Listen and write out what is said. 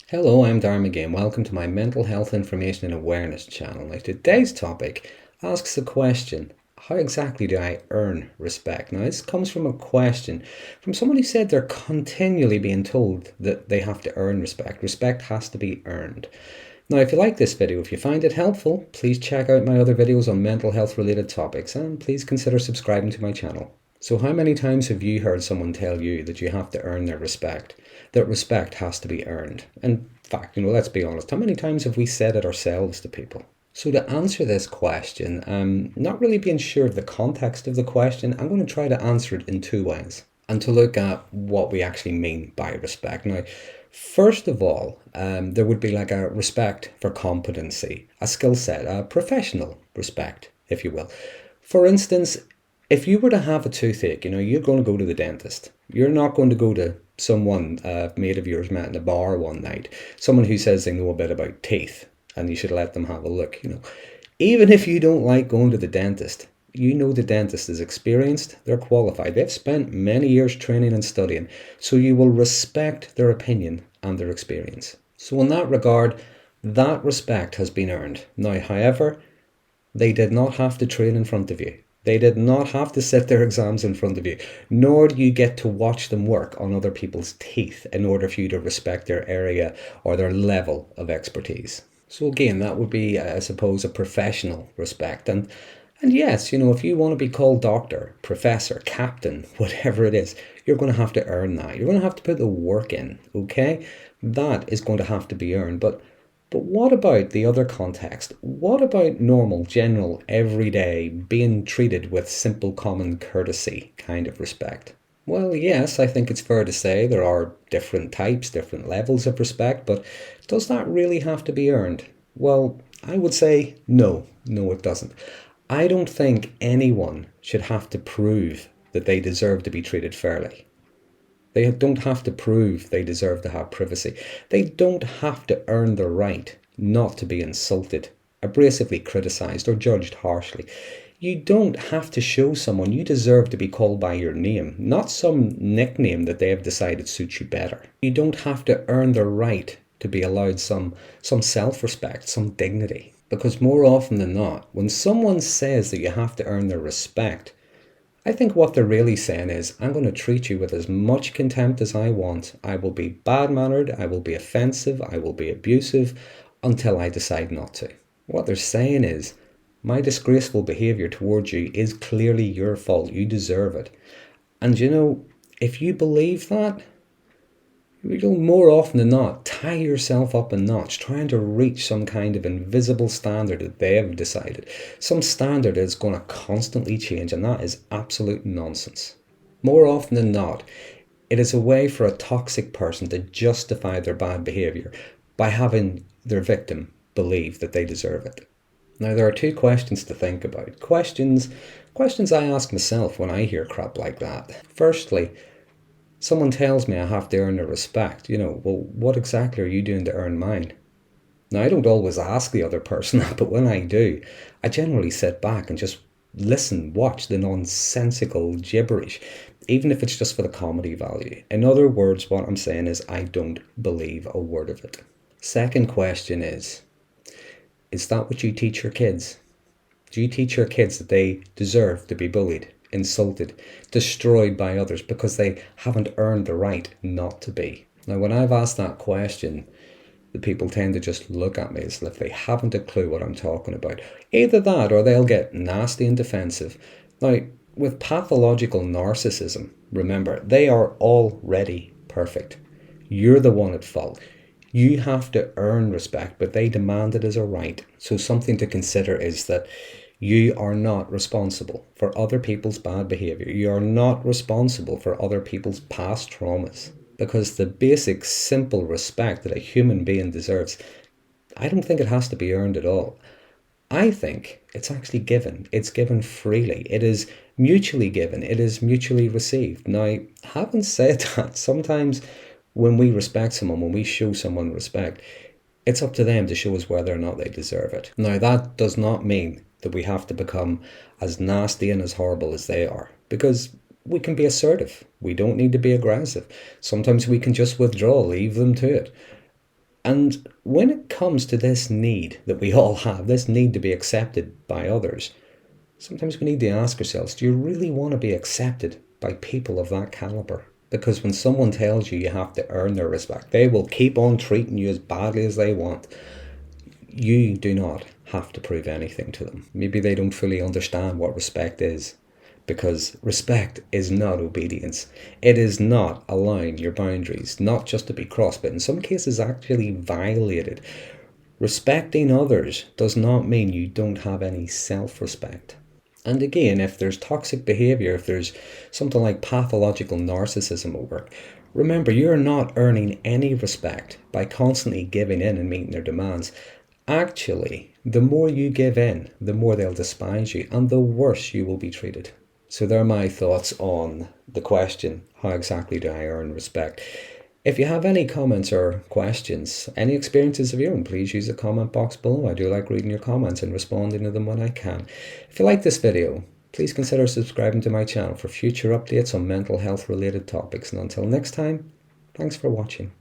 Hello, I'm Darren Magee and welcome to my Mental Health Information and Awareness channel. Now, today's topic asks the question, how exactly do I earn respect? Now, this comes from a question from someone who said they're continually being told that they have to earn respect. Respect has to be earned. Now, if you like this video, if you find it helpful, please check out my other videos on mental health related topics and please consider subscribing to my channel. So how many times have you heard someone tell you that you have to earn their respect? That respect has to be earned? In fact, let's be honest, how many times have we said it ourselves to people? So to answer this question, not really being sure of the context of the question, I'm going to try to answer it in two ways and to look at what we actually mean by respect. Now, first of all, there would be like a respect for competency, a skill set, a professional respect, if you will. For instance, if you were to have a toothache, you're going to go to the dentist. You're not going to go to someone, a mate of yours met in a bar one night, someone who says they know a bit about teeth, and you should let them have a look. Even if you don't like going to the dentist, the dentist is experienced, they're qualified, they've spent many years training and studying, so you will respect their opinion and their experience. So in that regard, that respect has been earned. Now, however, they did not have to train in front of you. They did not have to sit their exams in front of you, nor do you get to watch them work on other people's teeth in order for you to respect their area or their level of expertise. So again, that would be, I suppose, a professional respect. And yes, if you want to be called doctor, professor, captain, whatever it is, you're going to have to earn that. You're going to have to put the work in, okay? That is going to have to be earned. But what about the other context? What about normal, general, everyday, being treated with simple common courtesy kind of respect? Well, yes, I think it's fair to say there are different types, different levels of respect, but does that really have to be earned? Well, I would say no, it doesn't. I don't think anyone should have to prove that they deserve to be treated fairly. They don't have to prove they deserve to have privacy. They don't have to earn the right not to be insulted, abrasively criticized, or judged harshly. You don't have to show someone you deserve to be called by your name, not some nickname that they have decided suits you better. You don't have to earn the right to be allowed some self-respect, some dignity. Because more often than not, when someone says that you have to earn their respect, I think what they're really saying is, I'm going to treat you with as much contempt as I want. I will be bad-mannered, I will be offensive, I will be abusive until I decide not to. What they're saying is, my disgraceful behavior towards you is clearly your fault. You deserve it. And if you believe that, you'll more often than not tie yourself up a notch trying to reach some kind of invisible standard that they have decided. Some standard that's going to constantly change, and that is absolute nonsense. More often than not, it is a way for a toxic person to justify their bad behavior by having their victim believe that they deserve it. Now, there are two questions to think about. Questions I ask myself when I hear crap like that. Firstly, someone tells me I have to earn their respect. Well, what exactly are you doing to earn mine? Now, I don't always ask the other person that, but when I do, I generally sit back and just listen, watch the nonsensical gibberish, even if it's just for the comedy value. In other words, what I'm saying is I don't believe a word of it. Second question is that what you teach your kids? Do you teach your kids that they deserve to be bullied, insulted, destroyed by others because they haven't earned the right not to be? Now, when I've asked that question, the people tend to just look at me as if they haven't a clue what I'm talking about. Either that or they'll get nasty and defensive. Now, with pathological narcissism, remember, they are already perfect. You're the one at fault. You have to earn respect, but they demand it as a right. So something to consider is that you are not responsible for other people's bad behavior. You are not responsible for other people's past traumas. Because the basic, simple respect that a human being deserves, I don't think it has to be earned at all. I think it's actually given. It's given freely. It is mutually given. It is mutually received. Now, having said that, sometimes when we respect someone, when we show someone respect, it's up to them to show us whether or not they deserve it. Now, that does not mean that we have to become as nasty and as horrible as they are, because we can be assertive. We don't need to be aggressive. Sometimes we can just withdraw, leave them to it. And when it comes to this need that we all have, this need to be accepted by others, sometimes we need to ask ourselves, do you really want to be accepted by people of that caliber? Because when someone tells you you have to earn their respect, they will keep on treating you as badly as they want. You do not have to prove anything to them. Maybe they don't fully understand what respect is, because respect is not obedience. It is not allowing your boundaries not just to be crossed, but in some cases actually violated. Respecting others does not mean you don't have any self-respect. And again, if there's toxic behavior, if there's something like pathological narcissism at work, remember, you're not earning any respect by constantly giving in and meeting their demands. Actually, the more you give in, the more they'll despise you and the worse you will be treated. So there are my thoughts on the question, how exactly do I earn respect? If you have any comments or questions, any experiences of your own, please use the comment box below. I do like reading your comments and responding to them when I can. If you like this video, please consider subscribing to my channel for future updates on mental health related topics. And until next time, thanks for watching.